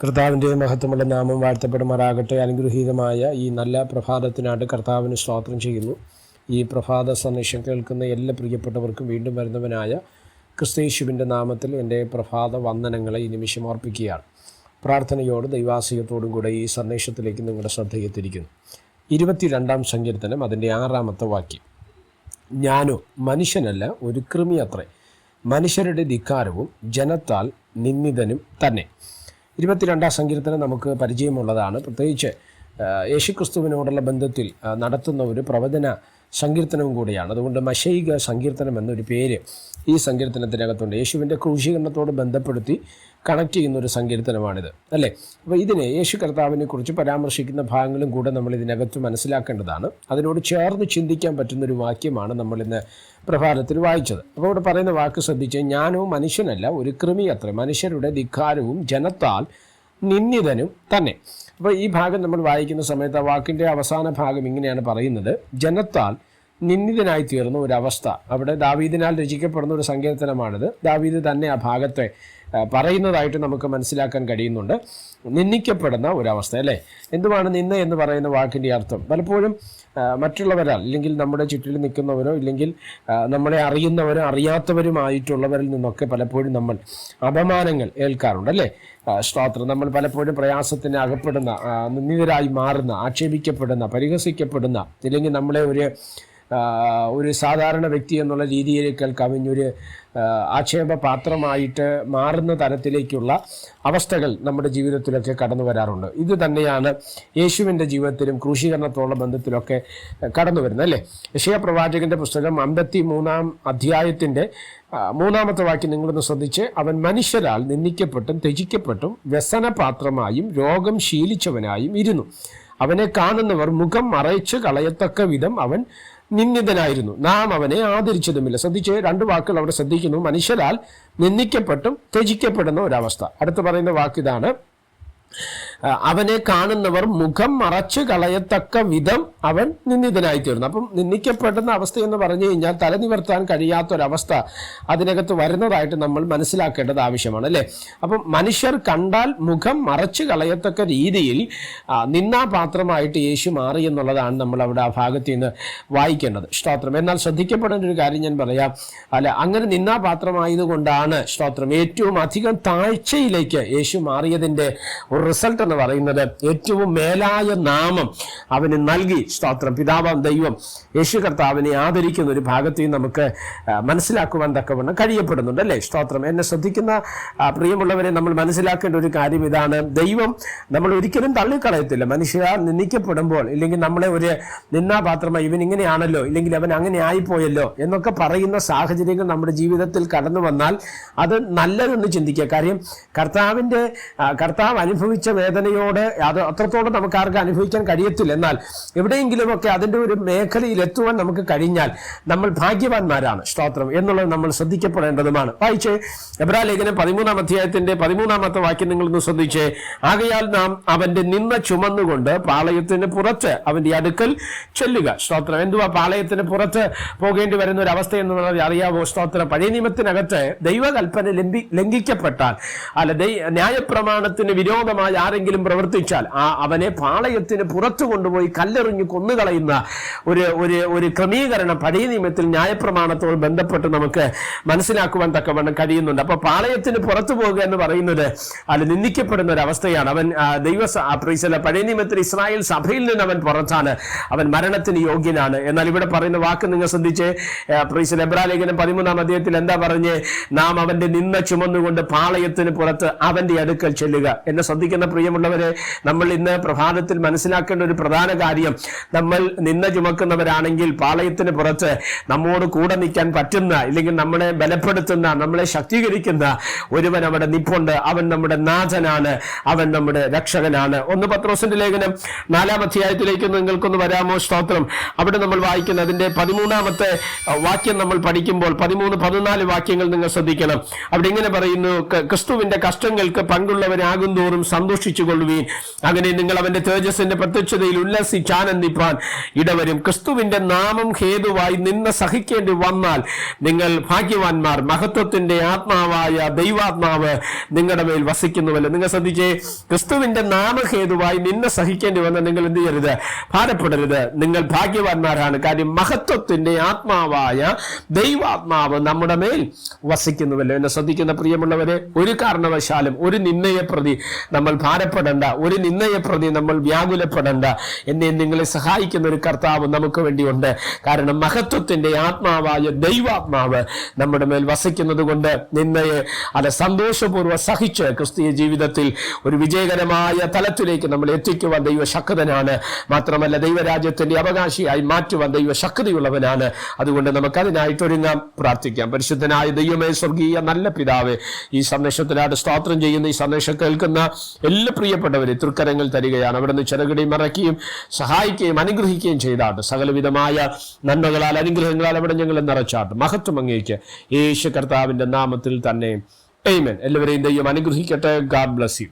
കർത്താവിൻ്റെ മഹത്വമുള്ള നാമം വാഴ്ത്തപ്പെടുമാറാകട്ടെ. അനുഗ്രഹീതമായ ഈ നല്ല പ്രഭാതത്തിനായിട്ട് കർത്താവിന് സ്തോത്രം ചെയ്യുന്നു. ഈ പ്രഭാത സന്ദേശം കേൾക്കുന്ന എല്ലാ പ്രിയപ്പെട്ടവർക്കും വീണ്ടും വരുന്നവനായ ക്രിസ്തയേശുവിൻ്റെ നാമത്തിൽ എൻ്റെ പ്രഭാത വന്ദനങ്ങളെ ഈ നിമിഷം അർപ്പിക്കുകയാണ്. പ്രാർത്ഥനയോട് ദൈവാശ്രയത്തോടും കൂടെ ഈ സന്ദേശത്തിലേക്ക് നിങ്ങളുടെ ശ്രദ്ധയെത്തിരിക്കുന്നു. 22-ാം സങ്കീർത്തനം അതിൻ്റെ 6-ാമത്തെ വാക്യം. ഞാനോ മനുഷ്യനല്ല, ഒരു കൃമി അത്രേ, മനുഷ്യരുടെ ധിക്കാരവും ജനത്താൽ നിന്ദിതനും തന്നെ. 22-ാം സങ്കീർത്തനം നമുക്ക് പരിചയമുള്ളതാണ്. പ്രത്യേകിച്ച് യേശുക്രിസ്തുവിനോടുള്ള ബന്ധത്തിൽ നടത്തുന്ന ഒരു പ്രവചന സങ്കീർത്തനവും കൂടിയാണ്. അതുകൊണ്ട് മശൈക സങ്കീർത്തനം എന്നൊരു പേര് ഈ സങ്കീർത്തനത്തിനകത്തുണ്ട്. യേശുവിൻ്റെ ക്രൂശീകരണത്തോട് ബന്ധപ്പെടുത്തി കണക്ട് ചെയ്യുന്ന ഒരു സങ്കീർത്തനമാണിത്, അല്ലേ? അപ്പോൾ ഇതിനെ യേശു കർത്താവിനെ കുറിച്ച് പരാമർശിക്കുന്ന ഭാഗങ്ങളും കൂടെ നമ്മൾ ഇതിനകത്ത് മനസ്സിലാക്കേണ്ടതാണ്. അതിനോട് ചേർന്ന് ചിന്തിക്കാൻ പറ്റുന്നൊരു വാക്യമാണ് നമ്മൾ ഇന്ന് പ്രഭാതത്തിൽ വായിച്ചത്. അപ്പോൾ ഇവിടെ പറയുന്ന വാക്ക് ശ്രദ്ധിച്ച്, ഞാനോ മനുഷ്യനല്ല, ഒരു കൃമി അത്രേ, മനുഷ്യരുടെ ധിക്കാരവും ജനത്താൽ നിന്ദിതനും തന്നെ. അപ്പോൾ ഈ ഭാഗം നമ്മൾ വായിക്കുന്ന സമയത്ത് ആ വാക്കിൻ്റെ അവസാന ഭാഗം ഇങ്ങനെയാണ് പറയുന്നത്: ജനത്താൽ നിന്ദിതനായി തീർന്ന ഒരവസ്ഥ. അവിടെ ദാവീദിനാൽ രചിക്കപ്പെടുന്ന ഒരു സങ്കീർത്തനമാണിത്. ദാവീദ് തന്നെ ആ ഭാഗത്തെ പറയുന്നതായിട്ട് നമുക്ക് മനസ്സിലാക്കാൻ കഴിയുന്നുണ്ട്. നിന്ദിക്കപ്പെടുന്ന ഒരവസ്ഥ, അല്ലേ? എന്തുവാണ് നിന്ന എന്ന് പറയുന്ന വാക്കിൻ്റെ അർത്ഥം? പലപ്പോഴും മറ്റുള്ളവരാൽ, ഇല്ലെങ്കിൽ നമ്മുടെ ചുറ്റിൽ നിൽക്കുന്നവരോ, ഇല്ലെങ്കിൽ നമ്മളെ അറിയുന്നവരോ അറിയാത്തവരുമായിട്ടുള്ളവരിൽ നിന്നൊക്കെ പലപ്പോഴും നമ്മൾ അപമാനങ്ങൾ ഏൽക്കാറുണ്ട്, അല്ലേ? സ്തോത്രം. നമ്മൾ പലപ്പോഴും പ്രയാസത്തിന് അകപ്പെടുന്ന, നിന്ദിതരായി മാറുന്ന, ആക്ഷേപിക്കപ്പെടുന്ന, പരിഹസിക്കപ്പെടുന്ന, ഇല്ലെങ്കിൽ നമ്മളെ ഒരു സാധാരണ വ്യക്തി എന്നുള്ള രീതിയിലേക്കാൾ കവിഞ്ഞൊരു ആക്ഷേപപാത്രമായിട്ട് മാറുന്ന തരത്തിലേക്കുള്ള അവസ്ഥകൾ നമ്മുടെ ജീവിതത്തിലൊക്കെ കടന്നു വരാറുണ്ട്. ഇത് തന്നെയാണ് യേശുവിൻ്റെ ജീവിതത്തിലും ക്രൂശീകരണത്തോടുള്ള ബന്ധത്തിലൊക്കെ കടന്നു വരുന്നത്, അല്ലേ? യെശയ്യാ പ്രവാചകന്റെ പുസ്തകം 53-ാം അധ്യായത്തിൻ്റെ 3-ാമത്തെ വാക്യം നിങ്ങളൊന്ന് ശ്രദ്ധിച്ച്, അവൻ മനുഷ്യരാൽ നിന്ദിക്കപ്പെട്ടും ത്യജിക്കപ്പെട്ടും വ്യസനപാത്രമായും രോഗം ശീലിച്ചവനായും ഇരുന്നു. അവനെ കാണുന്നവർ മുഖം മറച്ചു കളയത്തക്ക വിധം അവൻ നിന്ദിതനായിരുന്നു, നാം അവനെ ആദരിച്ചതുമില്ല. ശ്രദ്ധിച്ച്, 2 വാക്കുകൾ അവിടെ ശ്രദ്ധിക്കുന്നു: മനുഷ്യരാൽ നിന്ദിക്കപ്പെട്ടും ത്യജിക്കപ്പെടുന്ന ഒരവസ്ഥ. അടുത്ത് പറയുന്ന വാക്കിതാണ്, അവനെ കാണുന്നവർ മുഖം മറച്ചു കളയത്തക്ക വിധം അവൻ നിന്ദിതനായി തീർന്നു. അപ്പം നിന്ദിക്കപ്പെടുന്ന അവസ്ഥ എന്ന് പറഞ്ഞു കഴിഞ്ഞാൽ തല നിവർത്താൻ കഴിയാത്തൊരവസ്ഥ അതിനകത്ത് വരുന്നതായിട്ട് നമ്മൾ മനസ്സിലാക്കേണ്ടത് ആവശ്യമാണ്, അല്ലേ? അപ്പം മനുഷ്യർ കണ്ടാൽ മുഖം മറച്ചു കളയത്തക്ക രീതിയിൽ നിന്ദാപാത്രമായിട്ട് യേശു മാറി എന്നുള്ളതാണ് നമ്മൾ അവിടെ ആ ഭാഗത്ത് നിന്ന് വായിക്കേണ്ടത്. സ്തോത്രം. എന്നാൽ ശ്രദ്ധിക്കപ്പെടേണ്ട ഒരു കാര്യം ഞാൻ പറയാം, അല്ല, അങ്ങനെ നിന്ദാപാത്രമായതുകൊണ്ടാണ് സ്തോത്രം ഏറ്റവും അധികം താഴ്ചയിലേക്ക് യേശു മാറിയതിൻ്റെ ഒരു റിസൾട്ട് എന്ന് പറയുന്നത് ഏറ്റവും മേലായ നാമം അവന് നൽകി. സ്തോത്രം. പിതാവാം ദൈവം യേശു കർത്താവിനെ ആദരിക്കുന്ന ഒരു ഭാഗത്ത് നമുക്ക് മനസ്സിലാക്കുവാൻ തക്കവണ്ണം കഴിയപ്പെടുന്നുണ്ട്, അല്ലേ? സ്തോത്രം. എന്നെ ശ്രദ്ധിക്കുന്ന പ്രിയമുള്ളവരെ, നമ്മൾ മനസ്സിലാക്കേണ്ട ഒരു കാര്യം ഇതാണ്: ദൈവം നമ്മൾ ഒരിക്കലും തള്ളിക്കളയത്തില്ല. മനുഷ്യർ നിന്ദിക്കപ്പെടുമ്പോൾ, ഇല്ലെങ്കിൽ നമ്മളെ ഒരു നിന്ദാപാത്രമായി ഇവൻ ഇങ്ങനെയാണല്ലോ, ഇല്ലെങ്കിൽ അവൻ അങ്ങനെ ആയിപ്പോയല്ലോ എന്നൊക്കെ പറയുന്ന സാഹചര്യങ്ങൾ നമ്മുടെ ജീവിതത്തിൽ കടന്നു വന്നാൽ അത് നല്ലതെന്ന് ചിന്തിക്കുക. കാര്യം കർത്താവ് അനുഭവിച്ച വേദനയോട് അത് അത്രത്തോളം നമുക്ക് ആർക്കും അനുഭവിക്കാൻ കഴിയത്തില്ല. എന്നാൽ എവിടെയെങ്കിലുമൊക്കെ അതിൻ്റെ ഒരു മേഖലയിൽ എത്തുവാൻ നമുക്ക് കഴിഞ്ഞാൽ നമ്മൾ ഭാഗ്യവാന്മാരാണ്. സ്തോത്രം എന്നുള്ളത് നമ്മൾ ശ്രദ്ധിക്കപ്പെടേണ്ടതുമാണ്. വായിച്ച് എബ്രായ ലേഖനം 13-ാം അധ്യായത്തിൻ്റെ 13-ാമത്തെ വാക്യം നിങ്ങളൊന്ന് ശ്രദ്ധിച്ച്, ആകയാൽ നാം അവന്റെ നിന്ന ചുമന്നുകൊണ്ട് പാളയത്തിന് പുറത്ത് അവന്റെ അടുക്കൽ ചെല്ലുക. സ്തോത്രം. എന്തുവാ പാളയത്തിന് പുറത്ത് പോകേണ്ടി വരുന്ന ഒരു അവസ്ഥ എന്നുള്ളത് അറിയാവോ? സ്തോത്രം. പഴയ നിയമത്തിനകത്ത് ദൈവകൽപ്പന ലംഘിക്കപ്പെട്ടാൽ, അല്ല, ന്യായപ്രമാണത്തിന് വിരോധമായി ആരെങ്കിലും പ്രവർത്തിച്ചാൽ അവനെ പാളയത്തിന് പുറത്തു കൊണ്ടുപോയി കല്ലെറിഞ്ഞു കൊന്നുകളയുന്ന ഒരു ക്രമീകരണം പഴയ നിയമത്തിൽ ന്യായപ്രമാണത്തോട് ബന്ധപ്പെട്ട് നമുക്ക് മനസ്സിലാക്കുവാൻ തക്കവണ്ണം കഴിയുന്നുണ്ട്. അപ്പൊ പാളയത്തിന് പുറത്തു പോകുക എന്ന് പറയുന്നത് അത് നിന്ദിക്കപ്പെടുന്ന ഒരു അവസ്ഥയാണ്. അവൻ പഴയ നിയമത്തിൽ ഇസ്രായേൽ സഭയിൽ നിന്ന് അവൻ പുറത്താണ്, അവൻ മരണത്തിന് യോഗ്യനാണ്. എന്നാൽ ഇവിടെ പറയുന്ന വാക്ക് നിങ്ങൾ ശ്രദ്ധിച്ച്, എബ്രായ ലേഖനം 13-ാം അധ്യായത്തിൽ എന്താ പറഞ്ഞ്? നാം അവന്റെ നിന്ന ചുമന്നുകൊണ്ട് പാളയത്തിന് പുറത്ത് അവന്റെ അടുക്കൽ ചെല്ലുക. എന്നെ ശ്രദ്ധിക്കുന്ന പ്രിയമുള്ളവരെ, നമ്മൾ ഇന്ന് പ്രഭാതത്തിൽ മനസ്സിലാക്കേണ്ട ഒരു പ്രധാന കാര്യം, നമ്മൾ നിന്ന ചുമക്കുന്നവരാണെങ്കിൽ പാളയത്തിന് പുറത്ത് നമ്മോട് കൂടെ നിൽക്കാൻ പറ്റുന്ന, ഇല്ലെങ്കിൽ നമ്മളെ ബലപ്പെടുത്തുന്ന, നമ്മളെ ശക്തീകരിക്കുന്ന ഒരുവൻ അവിടെ നിപ്പുണ്ട്. അവൻ നമ്മുടെ നാഥനാണ്, അവൻ നമ്മുടെ രക്ഷകനാണ്. 1 പത്രോസിന്റെ ലേഖനം 4-ാം അധ്യായത്തിലേക്ക് നിങ്ങൾക്കൊന്ന് വരാമോ? സ്തോത്രം. അവിടെ നമ്മൾ വായിക്കുന്ന അതിന്റെ 13-ാമത്തെ വാക്യം നമ്മൾ പഠിക്കുമ്പോൾ 13-14 വാക്യങ്ങൾ നിങ്ങൾ ശ്രദ്ധിക്കണം. അവിടെ ഇങ്ങനെ പറയുന്നു: ക്രിസ്തുവിന്റെ കഷ്ടങ്ങൾക്ക് പങ്കുള്ളവരാകും തോറും സന്തോഷിച്ചു ധരിച്ചുകൊള്ളുവീൻ. അങ്ങനെ നിങ്ങൾ അവന്റെ തേജസ്സിന്റെ പ്രത്യക്ഷതയിൽ ഉല്ലസിച്ചാനന്ദിപ്പാൻ ഇടവരും. ക്രിസ്തുവിന്റെ നാമം ഹേതുവായി നിന്ന സഹിക്കേണ്ടി വന്നാൽ നിങ്ങൾ ഭാഗ്യവാന്മാർ. മഹത്വത്തിന്റെ ആത്മാവായ ദൈവാത്മാവ് നിങ്ങളുടെ മേൽ വസിക്കുന്നുവല്ലോ. നിങ്ങൾ ശ്രദ്ധിച്ചേ, ക്രിസ്തുവിന്റെ നാമഹേതുവായി നിന്ന സഹിക്കേണ്ടി വന്നാൽ നിങ്ങൾ എന്ത് ചെയ്യരുത്? ഭാരപ്പെടരുത്. നിങ്ങൾ ഭാഗ്യവാന്മാരാണ്. കാര്യം മഹത്വത്തിന്റെ ആത്മാവായ ദൈവാത്മാവ് നമ്മുടെ മേൽ വസിക്കുന്നുവല്ലോ. എന്നെ ശ്രദ്ധിക്കുന്ന പ്രിയമുള്ളവരെ, ഒരു കാരണവശാലും ഒരു നിന്ദയെ പ്രതി നമ്മൾ ഭാരപ്പെടേണ്ട, ഒരു നിന്ദയെ പ്രതി നമ്മൾ വ്യാകുലപ്പെടേണ്ട. എന്നെ നിങ്ങളെ സഹായിക്കുന്ന ഒരു കർത്താവ് നമുക്ക് വേണ്ടിയുണ്ട്. കാരണം മഹത്വത്തിന്റെ ആത്മാവായ ദൈവാത്മാവ് നമ്മുടെ മേൽ വസിക്കുന്നത് കൊണ്ട് നിന്നയെ അത് സന്തോഷപൂർവ്വം സഹിച്ച് ക്രിസ്തീയ ജീവിതത്തിൽ ഒരു വിജയകരമായ തലത്തിലേക്ക് നമ്മൾ എത്തിക്കുവാൻ ദൈവശക്തനാണ്. മാത്രമല്ല ദൈവരാജ്യത്തിന്റെ അവകാശിയായി മാറ്റുവാൻ ദൈവശക്തിയുള്ളവനാണ്. അതുകൊണ്ട് നമുക്കതിനായിട്ടൊരുങ്ങാം, പ്രാർത്ഥിക്കാം. പരിശുദ്ധനായ ദൈവമേ, സ്വർഗീയ നല്ല പിതാവേ, ഈ സന്ദേശത്തിനായിട്ട് സ്തോത്രം ചെയ്യുന്ന, ഈ സന്ദേശം കേൾക്കുന്ന എല്ലാ പ്രിയപ്പെട്ടവരെ തൃക്കരങ്ങൾ തരികയാണ്. അവിടുന്ന് ചെറുകിടയും മറക്കുകയും സഹായിക്കുകയും അനുഗ്രഹിക്കുകയും ചെയ്താട്ട് സകലവിധമായ നന്മകളാൽ അനുഗ്രഹങ്ങളാൽ അവിടെ ഞങ്ങൾ നിറച്ചാട്ട്. മഹത്വം അങ്ങേക്ക് യേശു കർത്താവിന്റെ നാമത്തിൽ തന്നെ. ആമേൻ. എല്ലാവരെയും ദൈവം അനുഗ്രഹിക്കട്ടെ. God bless you.